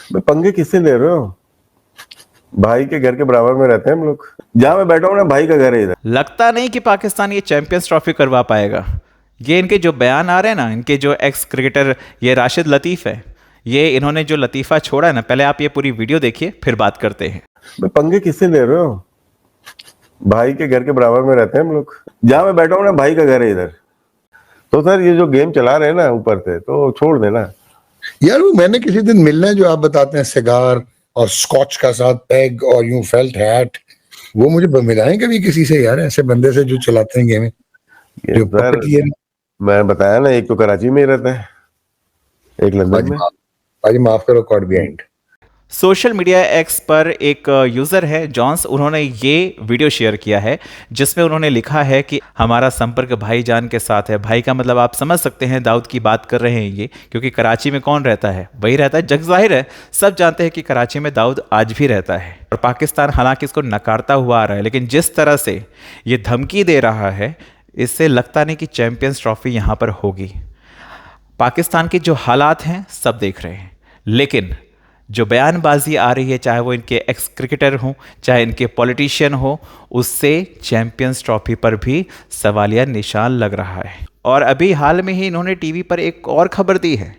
भाई पंगे किससे ले रहे हो? भाई के घर के बराबर में रहते हैं हम लोग। जहां मैं बैठा हूँ ना, भाई का घर है इधर। लगता नहीं कि पाकिस्तान ये चैंपियंस ट्रॉफी करवा पाएगा। ये इनके जो बयान आ रहे हैं ना, इनके जो एक्स क्रिकेटर ये राशिद लतीफ़ है, ये इन्होंने जो लतीफ़ा छोड़ा है ना, पहले आप ये पूरी वीडियो देखिए फिर बात करते हैं। भाई पंगे किससे ले रहे हो? भाई के घर के बराबर में रहते हैं हम लोग। जहां मैं बैठा हूँ ना, भाई का घर है इधर। तो सर ये जो गेम चला रहे हैं ना ऊपर से, तो छोड़ देना यार। वो मैंने किसी दिन मिलना है जो आप बताते हैं सिगार और स्कॉच का साथ पैग और यूं फेल्ट हैट, वो मुझे मिलाएं कभी किसी से यार, ऐसे बंदे से जो चलाते हैं गेम ये जो सर। पपटियर। मैं बताया ना, एक तो कराची में ही रहता है, एक लंदन में। भाजी माफ करो, caught behind. Social media x पर एक यूज़र है जॉन्स, उन्होंने ये वीडियो शेयर किया है जिसमें उन्होंने लिखा है कि हमारा संपर्क भाईजान के साथ है। भाई का मतलब आप समझ सकते हैं, दाऊद की बात कर रहे हैं ये, क्योंकि कराची में कौन रहता है? वही रहता है। जग जाहिर है, सब जानते हैं कि कराची में दाऊद आज भी रहता है। और पाकिस्तान हालांकि इसको नकारता हुआ आ रहा है, लेकिन जिस तरह से ये धमकी दे रहा है, इससे लगता नहीं कि चैंपियंस ट्रॉफी यहाँ पर होगी। पाकिस्तान के जो हालात हैं सब देख रहे हैं, लेकिन जो बयानबाजी आ रही है, चाहे वो इनके एक्स क्रिकेटर हों, चाहे इनके पॉलिटिशियन हो, उससे चैंपियंस ट्रॉफी पर भी सवालिया निशान लग रहा है। और अभी हाल में ही इन्होंने टीवी पर एक और खबर दी है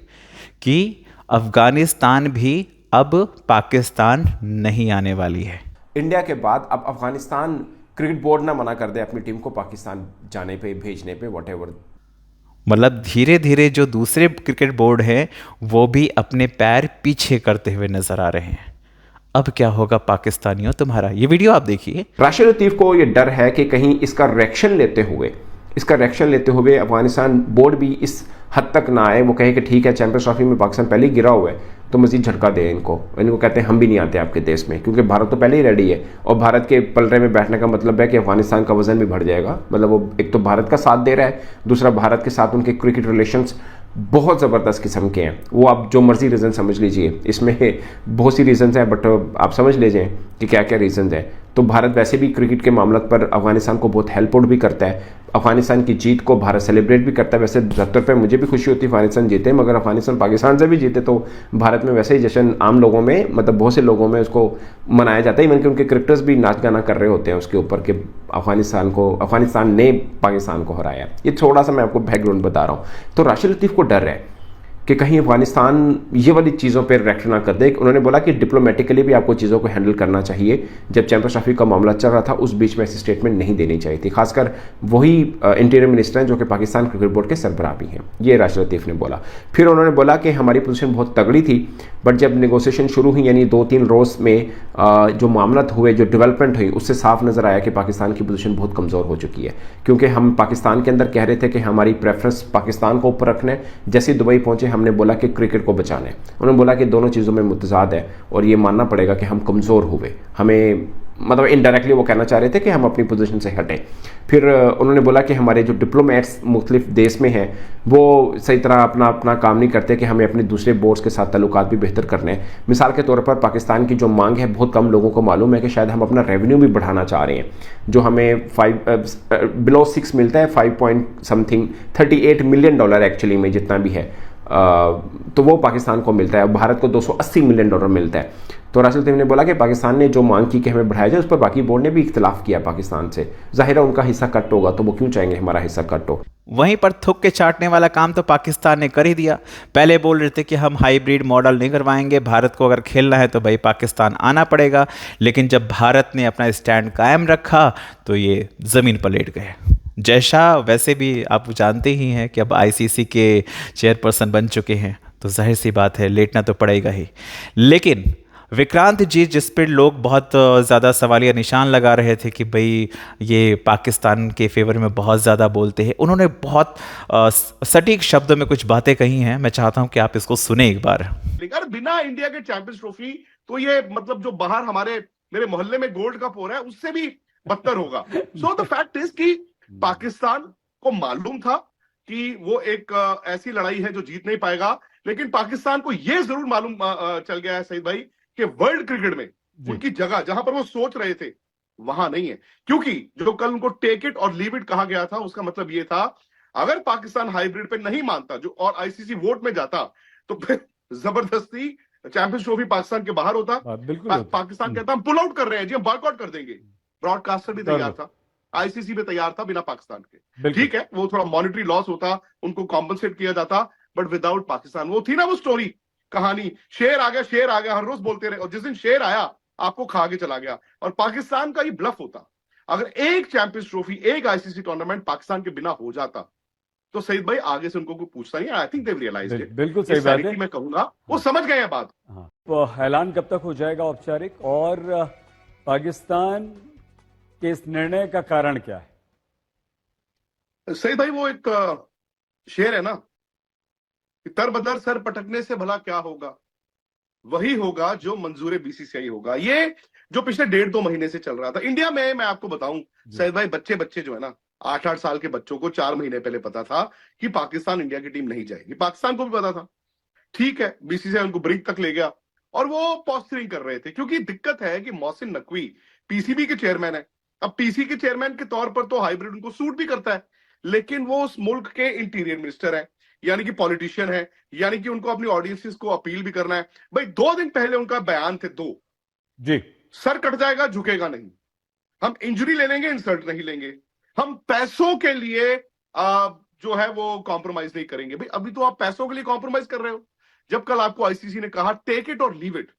कि अफगानिस्तान भी अब पाकिस्तान नहीं आने वाली है। इंडिया के बाद अब अफगानिस्तान क्रिकेट बोर्ड ना मना कर दे अपनी टीम को पाकिस्तान जाने पे, भेजने पे, व्हाटएवर। मतलब धीरे धीरे जो दूसरे क्रिकेट बोर्ड हैं वो भी अपने पैर पीछे करते हुए नजर आ रहे हैं। अब क्या होगा पाकिस्तानियों तुम्हारा? ये वीडियो आप देखिए। राशिद लतीफ़ को ये डर है कि कहीं इसका रिएक्शन लेते हुए अफगानिस्तान बोर्ड भी इस हद तक ना आए, वो कहे कि ठीक है चैंपियंस ट्रॉफी में पाकिस्तान पहले ही गिरा हुआ है तो मजीद झटका दे इनको कहते हैं हम भी नहीं आते आपके देश में, क्योंकि भारत तो पहले ही रेडी है। और भारत के पलड़े में बैठने का मतलब है कि अफगानिस्तान का वजन भी बढ़ जाएगा। मतलब वो एक तो भारत का साथ दे रहा है, दूसरा भारत के साथ उनके क्रिकेट रिलेशंस बहुत ज़बरदस्त किस्म के हैं। वो आप जो मर्जी रीज़न समझ लीजिए, इसमें बहुत सी रीज़न्स हैं, बट आप समझ लीजिए कि क्या क्या रीज़न्स हैं। तो भारत वैसे भी क्रिकेट के मामले पर अफगानिस्तान को बहुत हेल्प आउट भी करता है। अफगानिस्तान की जीत को भारत सेलिब्रेट भी करता है। वैसे धरती पे मुझे भी खुशी होती है अफगानिस्तान जीते, मगर अफगानिस्तान पाकिस्तान से भी जीते तो भारत में वैसे ही जश्न आम लोगों में, मतलब बहुत से लोगों में उसको मनाया जाता है। इवन कि उनके क्रिकेटर्स भी नाच गाना कर रहे होते हैं उसके ऊपर कि अफगानिस्तान ने पाकिस्तान को हराया। ये थोड़ा सा मैं आपको बैकग्राउंड बता रहा हूँ। तो राशिद लतीफ़ को डर है कि कहीं अफगानिस्तान ये वाली चीज़ों पर रिएक्ट ना कर दे। उन्होंने बोला कि डिप्लोमेटिकली भी आपको चीज़ों को हैंडल करना चाहिए। जब चैंपियंस ट्रॉफी का मामला चल रहा था उस बीच में ऐसी स्टेटमेंट नहीं देनी चाहिए थी, खासकर वही इंटीरियर मिनिस्टर हैं जो कि पाकिस्तान क्रिकेट बोर्ड के सरबराह भी हैं। ये राशिद लतीफ़ ने बोला। फिर उन्होंने बोला कि हमारी पोजीशन बहुत तगड़ी थी, बट जब नेगोशिएशन शुरू हुई, यानी 2-3 रोज़ में जो मामला हुए, जो डेवलपमेंट हुई, उससे साफ नज़र आया कि पाकिस्तान की पोजीशन बहुत कमज़ोर हो चुकी है। क्योंकि हम पाकिस्तान के अंदर कह रहे थे कि हमारी प्रेफरेंस पाकिस्तान को ऊपर रखना है, जैसे दुबई पहुंचे हमने बोला कि क्रिकेट को बचाना है। उन्होंने बोला कि दोनों चीज़ों में मुतजाद है और ये मानना पड़ेगा कि हम कमज़ोर हुए। हमें मतलब इनडायरेक्टली वो कहना चाह रहे थे कि हम अपनी पोजीशन से हटें। फिर उन्होंने बोला कि हमारे जो डिप्लोमेट्स मुख्तलिफ देश में हैं वो सही तरह अपना अपना काम नहीं करते, कि हमें अपने दूसरे बोर्ड्स के साथ ताल्लुकात भी बेहतर करने हैं। मिसाल के तौर पर पाकिस्तान की जो मांग है, बहुत कम लोगों को मालूम है कि शायद हम अपना रेवेन्यू भी बढ़ाना चाह रहे हैं। जो हमें बिलो 6 मिलता है, 5 पॉइंट समथिंग $38 मिलियन एक्चुअली में जितना भी है, तो वो पाकिस्तान को मिलता है। भारत को $280 मिलियन मिलता है। तो राशिद लतीफ़ ने बोला कि पाकिस्तान ने जो मांग की कि हमें बढ़ाया जाए, उस पर बाकी बोर्ड ने भी इख्तिलाफ किया पाकिस्तान से। जाहिर है उनका हिस्सा कट होगा, तो वो क्यों चाहेंगे हमारा हिस्सा कट हो। वहीं पर थुक के चाटने वाला काम तो पाकिस्तान ने कर ही दिया। पहले बोल रहे थे कि हम हाइब्रिड मॉडल नहीं करवाएंगे, भारत को अगर खेलना है तो भाई पाकिस्तान आना पड़ेगा। लेकिन जब भारत ने अपना स्टैंड कायम रखा तो ये ज़मीन पर लेट गए। जय शाह वैसे भी आप जानते ही हैं कि अब आईसीसी के चेयरपर्सन बन चुके हैं, तो जाहिर सी बात है लेटना तो पड़ेगा ही। लेकिन विक्रांत जी, जिस पर लोग बहुत ज़्यादा सवालिया निशान लगा रहे थे कि भाई ये पाकिस्तान के फेवर में बहुत ज़्यादा बोलते हैं, उन्होंने बहुत सटीक शब्दों में कुछ बातें कही हैं। मैं चाहता हूं कि आप इसको सुने एक बार। लेकिन बिना इंडिया के चैंपियंस ट्रॉफी तो ये मतलब जो बाहर मेरे मोहल्ले में गोल्ड कप हो रहा है उससे भी बदतर होगा। सो द फैक्ट इज कि पाकिस्तान को मालूम था कि वो एक ऐसी लड़ाई है जो जीत नहीं पाएगा, लेकिन पाकिस्तान को यह जरूर मालूम चल गया है सईद भाई कि वर्ल्ड क्रिकेट में उनकी जगह जहां पर वो सोच रहे थे वहां नहीं है। क्योंकि जो कल उनको टेक इट और लीव इट कहा गया था, उसका मतलब ये था अगर पाकिस्तान हाइब्रिड पे नहीं मानता जो और आईसीसी वोट में जाता तो फिर जबरदस्ती चैंपियंस ट्रॉफी पाकिस्तान के बाहर होता, बिल्कुल होता। पाकिस्तान कहता हम पुल आउट कर रहे हैं जी, हम बॉयकॉट कर देंगे, ब्रॉडकास्टर भी तैयार था, आईसीसी भी तैयार था बिना पाकिस्तान के। ठीक है, वो थोड़ा मॉनिटरी लॉस होता, उनको कॉम्पनसेट किया जाता, बट विदाउट पाकिस्तान। वो थी ना वो स्टोरी, कहानी, शेर आ गया, हर रोज बोलते रहे, और जिस दिन शेर आया आपको खा के चला गया। और पाकिस्तान का ये ब्लफ होता, अगर एक चैंपियंस ट्रॉफी, एक आईसीसी टूर्नामेंट पाकिस्तान के बिना हो जाता, तो सईद भाई आगे से उनको कोई पूछता नहीं। I think they realised it. बिल्कुल सही बात है, मैं कहूंगा वो समझ गए हैं बात। तो ऐलान कब तक हो जाएगा औपचारिक, और पाकिस्तान के इस निर्णय का कारण क्या है? सईद भाई वो एक शेर है ना, कि तर बदर सर पटकने से भला क्या होगा, वही होगा जो मंजूर बीसीसीआई होगा। ये जो पिछले 1.5-2 महीने से चल रहा था इंडिया में, मैं आपको बताऊं सईद भाई, बच्चे जो है ना, 8-8 साल के बच्चों को 4 महीने पहले पता था कि पाकिस्तान इंडिया की टीम नहीं जाएगी। पाकिस्तान को भी पता था, ठीक है, बीसीसीआई उनको ब्रिंक तक ले गया और वो पॉस्चरिंग कर रहे थे। क्योंकि दिक्कत है कि मोहसिन नकवी पीसीबी के चेयरमैन है। अब पीसी के चेयरमैन के तौर पर तो हाइब्रिड उनको सूट भी करता है, लेकिन वो उस मुल्क के इंटीरियर मिनिस्टर है, यानी कि पॉलिटिशियन है, यानी कि उनको अपनी ऑडियंसेस को अपील भी करना है। भाई 2 दिन पहले उनका बयान थे 2 जी, सर कट जाएगा झुकेगा नहीं, हम इंजरी ले लेंगे इंसल्ट नहीं लेंगे, हम पैसों के लिए जो है वो कॉम्प्रोमाइज नहीं करेंगे। भाई अभी तो आप पैसों के लिए कॉम्प्रोमाइज कर रहे हो, जब कल आपको आईसीसी ने कहा टेक इट और लीव इट।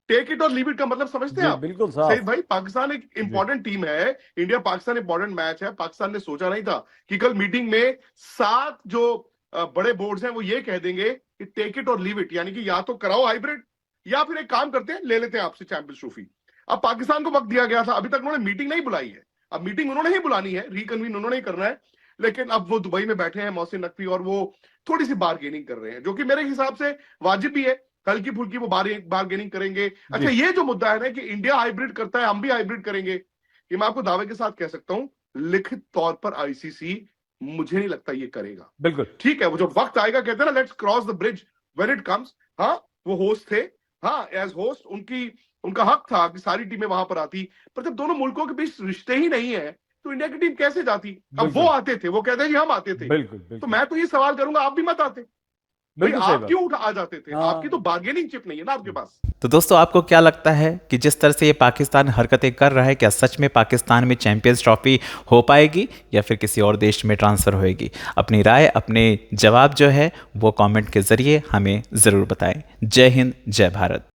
टेक इट और लीव इट का मतलब समझते हैं आप? बिल्कुल सही भाई, पाकिस्तान एक इंपॉर्टेंट टीम है, इंडिया पाकिस्तान इंपॉर्टेंट मैच है। पाकिस्तान ने सोचा नहीं था कि कल मीटिंग में 7 जो बड़े बोर्ड्स हैं वो ये कह देंगे कि टेक इट और लीव इट, यानी कि या तो कराओ हाइब्रिड या फिर एक काम करते हैं, ले लेते हैं आपसे चैंपियंस ट्रॉफी। अब पाकिस्तान को वक्त दिया गया था, अभी तक उन्होंने मीटिंग नहीं बुलाई है। अब मीटिंग उन्होंने ही बुलानी है, रिकन्वीन उन्होंने ही करना है, लेकिन अब वो दुबई में बैठे हैं मोहसिन नकवी, और वो थोड़ी सी बार्गेनिंग कर रहे हैं, जो कि मेरे हिसाब से वाजिब भी है। हल्की फुल्की वो बार्गेनिंग करेंगे। अच्छा, ये जो मुद्दा है ना कि इंडिया हाइब्रिड करता है, हम भी हाइब्रिड करेंगे, ये मैं आपको दावे के साथ कह सकता हूं, लिखित तौर पर आईसीसी मुझे नहीं लगता ये करेगा। बिल्कुल ठीक है, वो जो वक्त आएगा, कहते हैं ना, let's cross the bridge when it comes. हाँ, वो होस्ट थे, हाँ, एज होस्ट उनका हक था कि सारी टीमें वहां पर आती, पर जब दोनों मुल्कों के बीच रिश्ते ही नहीं है तो इंडिया की टीम कैसे जाती? अब वो आते थे, वो कहते हैं जी हम आते थे। बिल्कुल। तो मैं तो ये सवाल करूंगा, आप भी मत आते भाई, आप क्यों आ जाते थे? हाँ। आपकी तो बार्गेनिंग चिप नहीं है ना आपके पास। तो दोस्तों, आपको क्या लगता है कि जिस तरह से ये पाकिस्तान हरकतें कर रहा है, क्या सच में पाकिस्तान में चैंपियंस ट्रॉफी हो पाएगी या फिर किसी और देश में ट्रांसफ़र होएगी? अपनी राय, अपने जवाब जो है वो कमेंट के ज़रिए हमें ज़रूर बताएं। जय हिंद, जय भारत।